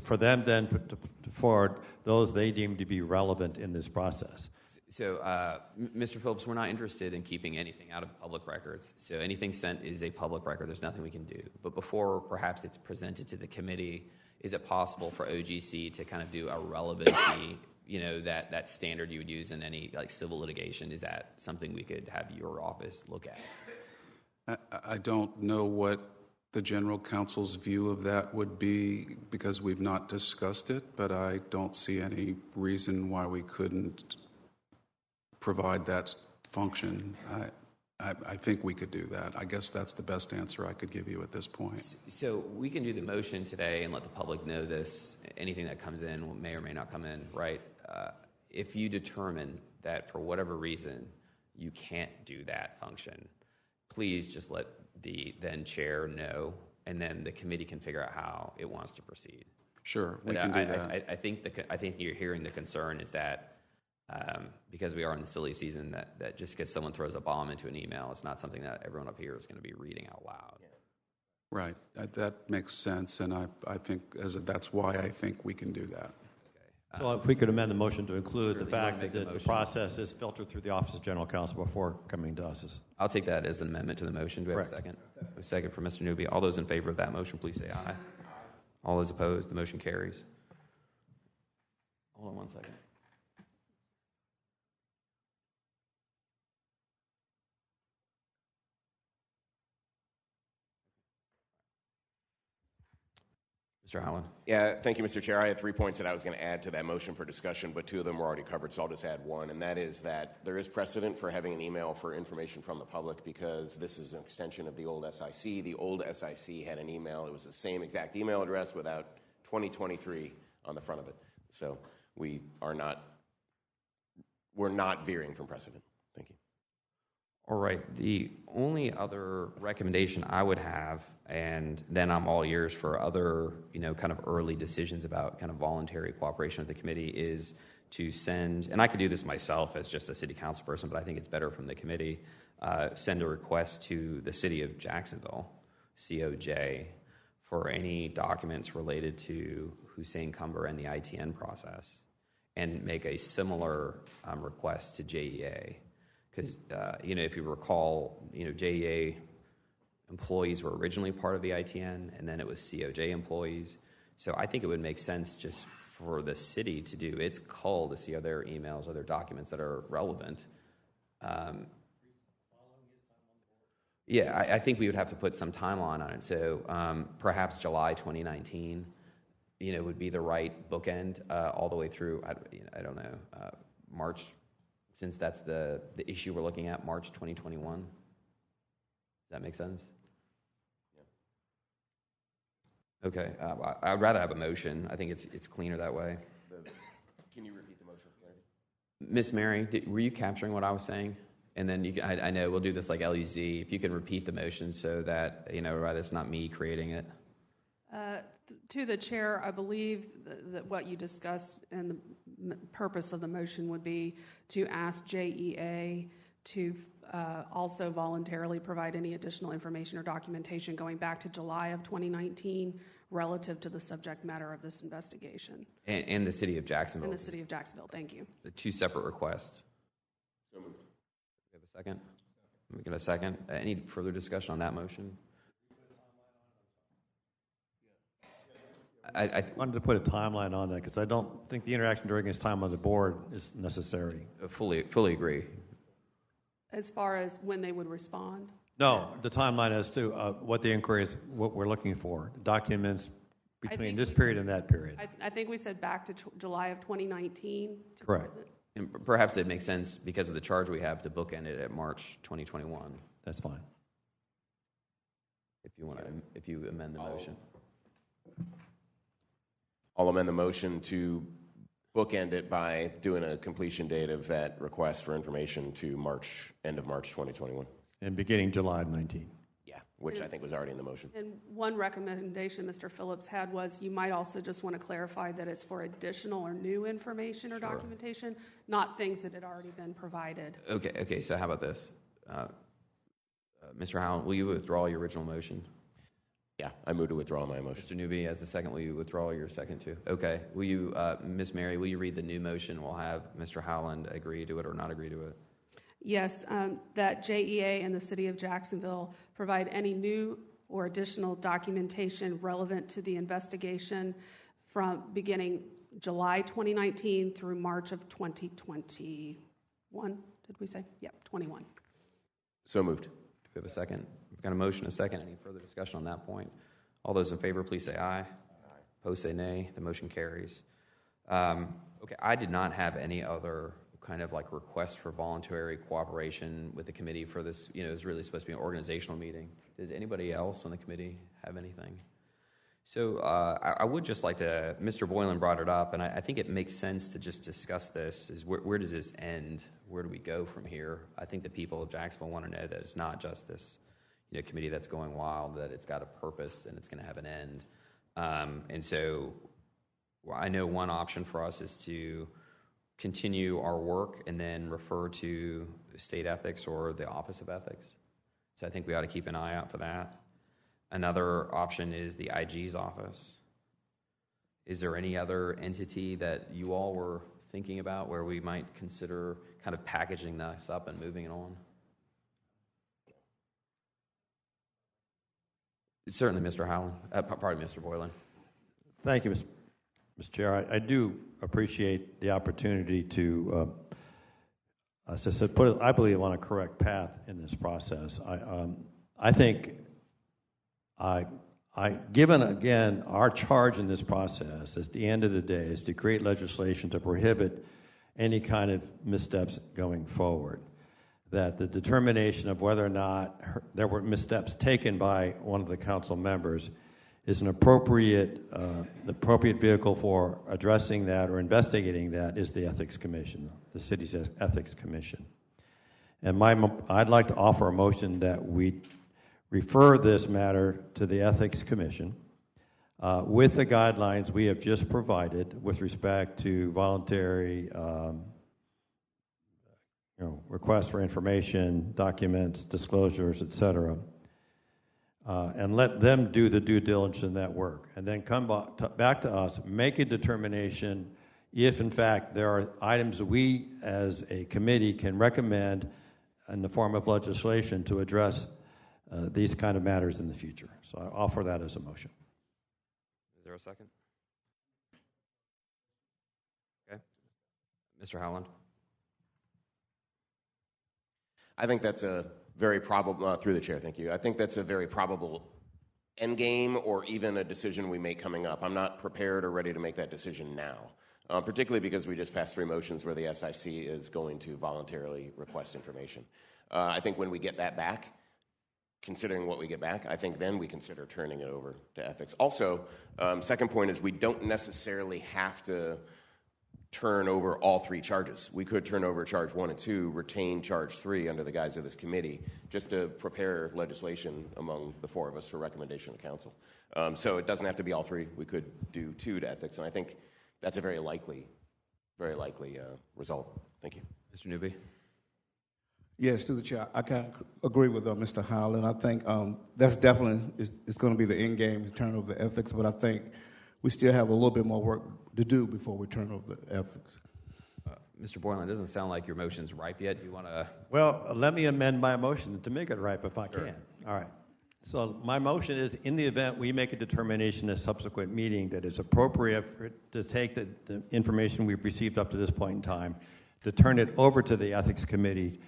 for them then to forward those they deem to be relevant in this process. So, Mr. Phillips, we're not interested in keeping anything out of public records. So anything sent is a public record. There's nothing we can do. But before perhaps it's presented to the committee, is it possible for OGC to kind of do a relevancy, that standard you would use in any civil litigation? Is that something we could have your office look at? I don't know what the general counsel's view of that would be because we've not discussed it, but I don't see any reason why we couldn't provide that function. I think we could do that. I guess that's the best answer I could give you at this point. So we can do the motion today and let the public know this. Anything that comes in may or may not come in, right? If you determine that for whatever reason you can't do that function, please just let the then chair know, and then the committee can figure out how it wants to proceed. Sure, we can do that. I think you're hearing the concern is that because we are in the silly season, that just because someone throws a bomb into an email, it's not something that everyone up here is going to be reading out loud. Yeah. Right. That makes sense, and I think that's why I think we can do that. Okay. So if we could amend the motion to include the fact that the process is filtered through the Office of General Counsel before coming to us. I'll take that as an amendment to the motion. Do we have a second? A second for Mr. Newby. All those in favor of that motion, please say aye. All those opposed, the motion carries. Hold on one second. Mr. Howland. Yeah, thank you, Mr. Chair. I had 3 points that I was going to add to that motion for discussion, but 2 of them were already covered, so I'll just add one, and that is that there is precedent for having an email for information from the public because this is an extension of the old SIC. The old SIC had an email. It was the same exact email address without 2023 on the front of it. So we're not veering from precedent. Thank you. All right. The only other recommendation I would have, and then I'm all ears for other, kind of early decisions about kind of voluntary cooperation with the committee, is to send, and I could do this myself as just a city council person, but I think it's better from the committee, send a request to the city of Jacksonville, COJ, for any documents related to Hussein Cumber and the ITN process, and make a similar request to JEA. Because, if you recall, JEA employees were originally part of the ITN, and then it was COJ employees. So I think it would make sense just for the city to do its cull to see other emails, other documents that are relevant. I think we would have to put some timeline on it. So perhaps July 2019, would be the right bookend all the way through, I don't know, March. Since that's the issue we're looking at, March 2021. Does that make sense? Yeah. Okay. I'd rather have a motion. I think it's cleaner that way. Can you repeat the motion, Gary? Miss Mary, were you capturing what I was saying? And then I know we'll do this like LUZ. If you can repeat the motion so that, rather it's not me creating it. To the chair, I believe that what you discussed and the purpose of the motion would be to ask JEA to also voluntarily provide any additional information or documentation going back to July of 2019 relative to the subject matter of this investigation. And the city of Jacksonville. In the city of Jacksonville, thank you. The two separate requests. So moved. We have a second? Let me get a second. Any further discussion on that motion? I wanted to put a timeline on that because I don't think the interaction during his time on the board is necessary. fully agree. As far as when they would respond? No, the timeline as to what the inquiry is, what we're looking for, documents between this period and that period. I think we said back to July of 2019 to Correct. present. And perhaps it makes sense because of the charge we have to bookend it at March 2021. That's fine. If you amend the motion. I'll amend the motion to bookend it by doing a completion date of that request for information to end of March 2021. And beginning July of 19. Yeah, which I think was already in the motion. And one recommendation Mr. Phillips had was you might also just want to clarify that it's for additional or new information or documentation, not things that had already been provided. Okay, so how about this? Mr. Howland, will you withdraw your original motion? Yeah, I move to withdraw my motion. Mr. Newby, as a second, will you withdraw your second too? Okay. Will you, Ms. Mary, will you read the new motion? We'll have Mr. Howland agree to it or not agree to it. Yes, that JEA and the city of Jacksonville provide any new or additional documentation relevant to the investigation from beginning July 2019 through March of 2021. Did we say? Yep, 21. So moved. Do we have a second? We've got a motion, a second. Any further discussion on that point? All those in favor, please say aye. Aye. Opposed, say nay. The motion carries. Okay, I did not have any other kind of like request for voluntary cooperation with the committee for this. You know, it's really supposed to be an organizational meeting. Did anybody else on the committee have anything? So I would just like to, Mr. Boylan brought it up, and I think it makes sense to just discuss this, is where does this end? Where do we go from here? I think the people of Jacksonville want to know that it's not just this committee that's going wild, that it's got a purpose and it's going to have an end. And so I know one option for us is to continue our work and then refer to state ethics or the Office of Ethics. So I think we ought to keep an eye out for that. Another option is the IG's office. Is there any other entity that you all were thinking about where we might consider kind of packaging this up and moving it on? Certainly, Mr. Howland. Pardon, Mr. Boylan. Thank you, Mr. Chair. I do appreciate the opportunity to, as I said, put it, I believe, on a correct path in this process. I think, given again our charge in this process, at the end of the day, is to create legislation to prohibit any kind of missteps going forward. That the determination of whether or not there were missteps taken by one of the council members is an appropriate vehicle for addressing that or investigating that is the Ethics Commission, the city's Ethics Commission. And I'd like to offer a motion that we refer this matter to the Ethics Commission with the guidelines we have just provided with respect to voluntary requests for information, documents, disclosures, etc., and let them do the due diligence in that work, and then come back to us, make a determination if, in fact, there are items we as a committee can recommend in the form of legislation to address these kind of matters in the future. So I offer that as a motion. Is there a second? Okay. Mr. Howland. I think that's a very probable, through the chair, thank you. I think that's a very probable end game or even a decision we make coming up. I'm not prepared or ready to make that decision now, particularly because we just passed 3 motions where the SIC is going to voluntarily request information. I think when we get that back, considering what we get back, I think then we consider turning it over to ethics. Also, second point is we don't necessarily have to turn over all 3 charges. We could turn over charge 1 and 2, retain charge 3 under the guise of this committee, just to prepare legislation among the 4 of us for recommendation to council. So it doesn't have to be all 3. We could do 2 to ethics, and I think that's a very likely result. Thank you. Mr. Newby. Yes, through the chair, I kind of agree with Mr. Howland. I think that's definitely is going to be the end game to turn over the ethics, but I think we still have a little bit more work to do before we turn over the ethics. Mr. Boylan, it doesn't sound like your motion's ripe yet. Do you want to? Well, let me amend my motion to make it ripe if I can. All right. So my motion is, in the event we make a determination in a subsequent meeting that is appropriate to take the information we've received up to this point in time, to turn it over to the Ethics Committee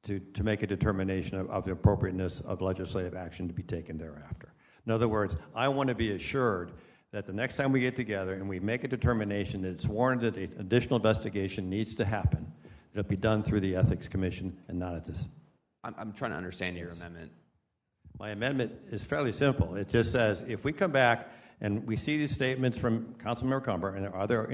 to make a determination of the appropriateness of legislative action to be taken thereafter. In other words, I want to be assured that the next time we get together and we make a determination that it's warranted, additional investigation needs to happen, it'll be done through the Ethics Commission and not at this. I'm trying to understand your amendment. My amendment is fairly simple. It just says, if we come back and we see these statements from Councilmember Cumber and other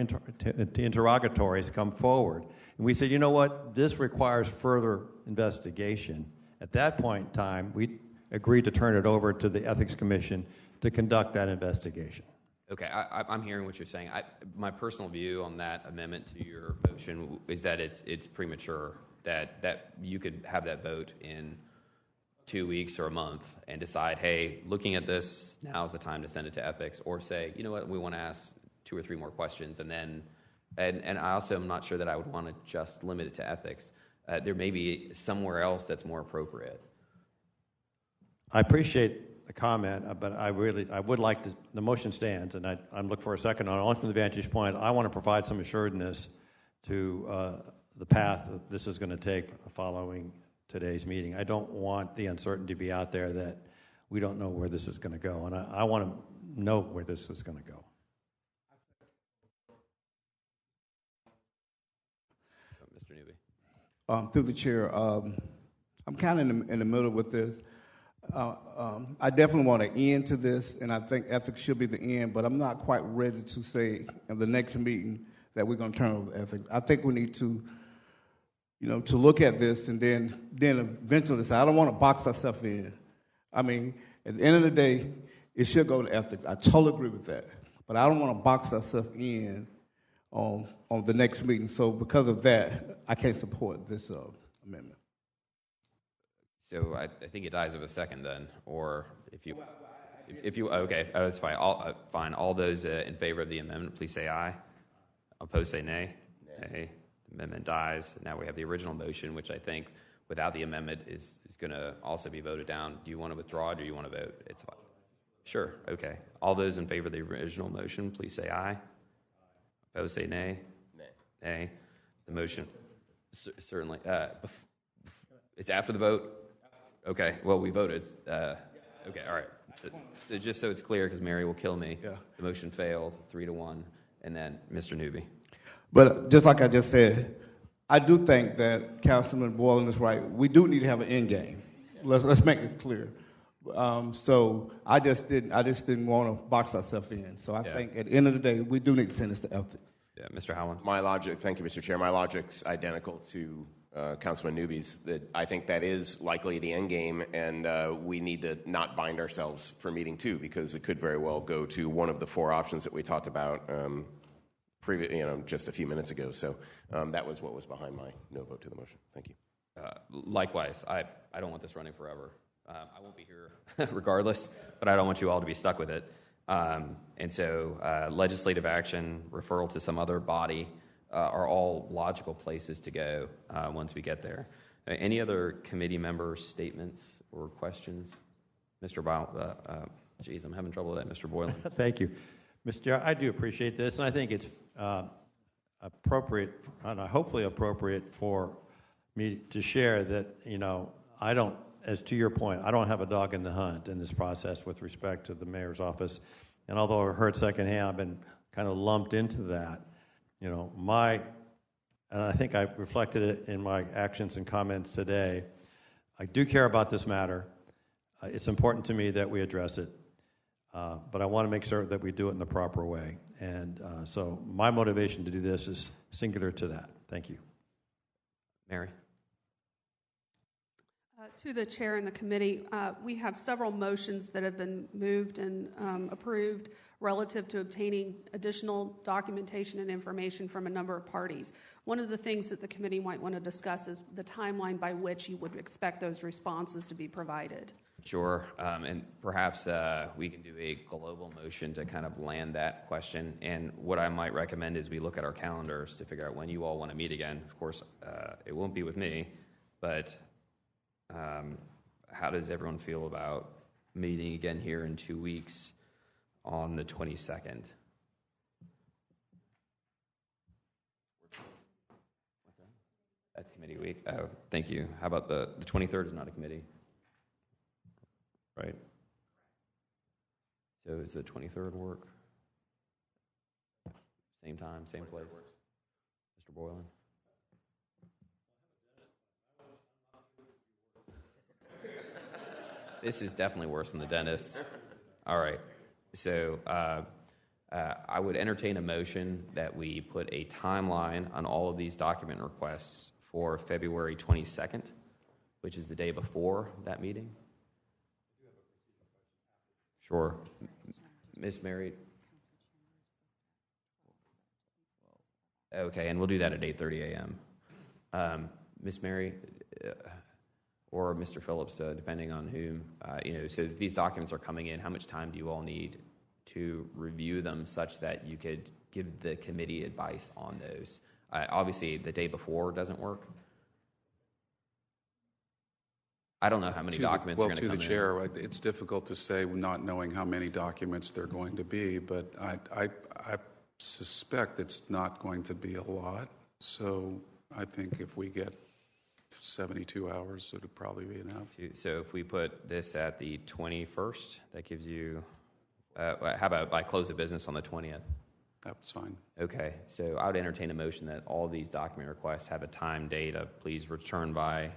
interrogatories come forward, and we say, you know what, this requires further investigation, at that point in time, we agree to turn it over to the Ethics Commission to conduct that investigation. Okay, I'm hearing what you're saying. My personal view on that amendment to your motion is that it's premature, that you could have that vote in 2 weeks or a month and decide, hey, looking at this, now's the time to send it to ethics, or say, you know what, we want to ask 2 or 3 more questions, and then, and I also am not sure that I would want to just limit it to ethics. There may be somewhere else that's more appropriate. I appreciate the comment, but I would like to, the motion stands, and I'm looking for a second on, only from the vantage point, I want to provide some assuredness to the path that this is going to take following today's meeting. I don't want the uncertainty to be out there that we don't know where this is going to go, and I want to know where this is going to go. Mr. Newby. Through the chair, I'm kind of in the middle with this. I definitely want an end to this, and I think ethics should be the end, but I'm not quite ready to say in the next meeting that we're going to turn over ethics. I think we need to, to look at this and then eventually say, I don't want to box ourselves in. I mean, at the end of the day, it should go to ethics. I totally agree with that. But I don't want to box ourselves in on the next meeting. So because of that, I can't support this amendment. So I think it dies of a second then, or if you okay, that's fine. Fine. All those in favor of the amendment, please say aye. Opposed, say nay. Nay. The amendment dies. Now we have the original motion, which I think, without the amendment, is going to also be voted down. Do you want to withdraw, or do you want to vote? It's fine. Sure. Okay. All those in favor of the original motion, please say aye. Opposed, say nay. Nay. Nay. The motion certainly. It's after the vote. Okay, well, we voted. Okay, all right. So just so it's clear, because Mary will kill me, the motion failed 3-1, and then Mr. Newby. But just like I just said, I do think that Councilman Boylan is right. We do need to have an end game. Let's make this clear. So I just didn't want to box ourselves in. So I think at the end of the day, we do need to send this to ethics. Yeah, Mr. Howland. My logic, thank you, Mr. Chair. My logic's identical to Councilman Newby's. That I think that is likely the end game, and we need to not bind ourselves for meeting 2, because it could very well go to one of the 4 options that we talked about just a few minutes ago. So that was what was behind my no vote to the motion. Thank you. Likewise, I don't want this running forever. I won't be here regardless, but I don't want you all to be stuck with it. And so legislative action, referral to some other body are all logical places to go once we get there. Any other committee member statements or questions? Mr. Boylan, geez, I'm having trouble with that, Mr. Boylan. Thank you. Mr. Chair, I do appreciate this, and I think it's appropriate, hopefully appropriate for me to share that, I don't, as to your point, I don't have a dog in the hunt in this process with respect to the mayor's office. And although I've heard secondhand, I've been kind of lumped into that. And I think I reflected it in my actions and comments today. I do care about this matter. It's important to me that we address it. But I want to make sure that we do it in the proper way. And so my motivation to do this is singular to that. Thank you. Mary? To the chair and the committee, we have several motions that have been moved and approved relative to obtaining additional documentation and information from a number of parties. One of the things that the committee might want to discuss is the timeline by which you would expect those responses to be provided. Sure, and perhaps we can do a global motion to kind of land that question. And what I might recommend is we look at our calendars to figure out when you all want to meet again. Of course, it won't be with me, but how does everyone feel about meeting again here in 2 weeks on the 22nd? What's that? That's committee week. Oh, thank you. How about the 23rd is not a committee? Right. So is the 23rd work? Same time, same place? Mr. Boylan? This is definitely worse than the dentist. All right. So I would entertain a motion that we put a timeline on all of these document requests for February 22nd, which is the day before that meeting. Sure. Ms. Mary? Okay, and we'll do that at 8:30 a.m. Ms. Mary or Mr. Phillips, depending on whom, so if these documents are coming in, how much time do you all need to review them such that you could give the committee advice on those? Obviously, the day before doesn't work. I don't know how many documents are going to come in. Well, to the chair, it's difficult to say not knowing how many documents they're going to be, but I suspect it's not going to be a lot. So I think if we get 72 hours, it would probably be enough. So if we put this at the 21st, that gives you, how about I close the business on the 20th? That's fine. Okay, so I would entertain a motion that all these document requests have a time date of please return by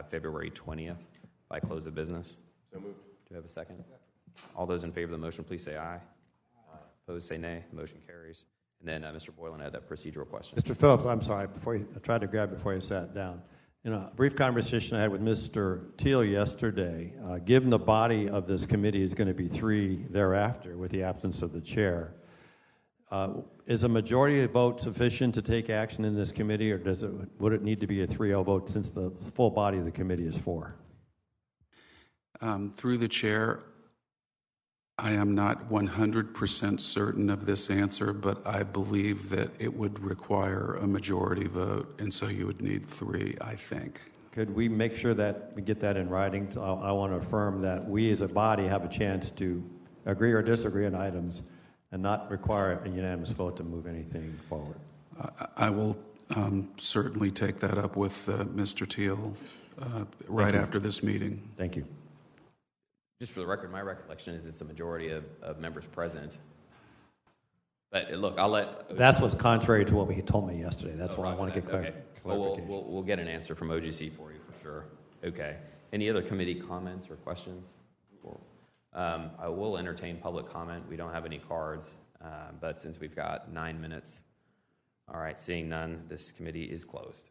February 20th by close of business. So moved. Do you have a second? All those in favor of the motion, please say aye. Opposed, say nay. The motion carries. And then Mr. Boylan had that procedural question. Mr. Phillips, I'm sorry. I tried to grab it before you sat down. In a brief conversation I had with Mr. Teal yesterday, given the body of this committee is going to be 3 thereafter with the absence of the chair, is a majority vote sufficient to take action in this committee, or would it need to be a 3-0 vote since the full body of the committee is 4? Through the chair, I am not 100% certain of this answer, but I believe that it would require a majority vote, and so you would need 3, I think. Could we make sure that we get that in writing? I want to affirm that we as a body have a chance to agree or disagree on items and not require a unanimous vote to move anything forward. I will certainly take that up with Mr. Teal right after this meeting. Thank you. Just for the record, my recollection is it's a majority of members present. But look, I'll let... That's what's contrary to what he told me yesterday. That's why I want to get clarification. Well, clarification. we'll get an answer from OGC for you for sure. Okay. Any other committee comments or questions? I will entertain public comment. We don't have any cards, but since we've got 9 minutes. All right, seeing none, this committee is closed.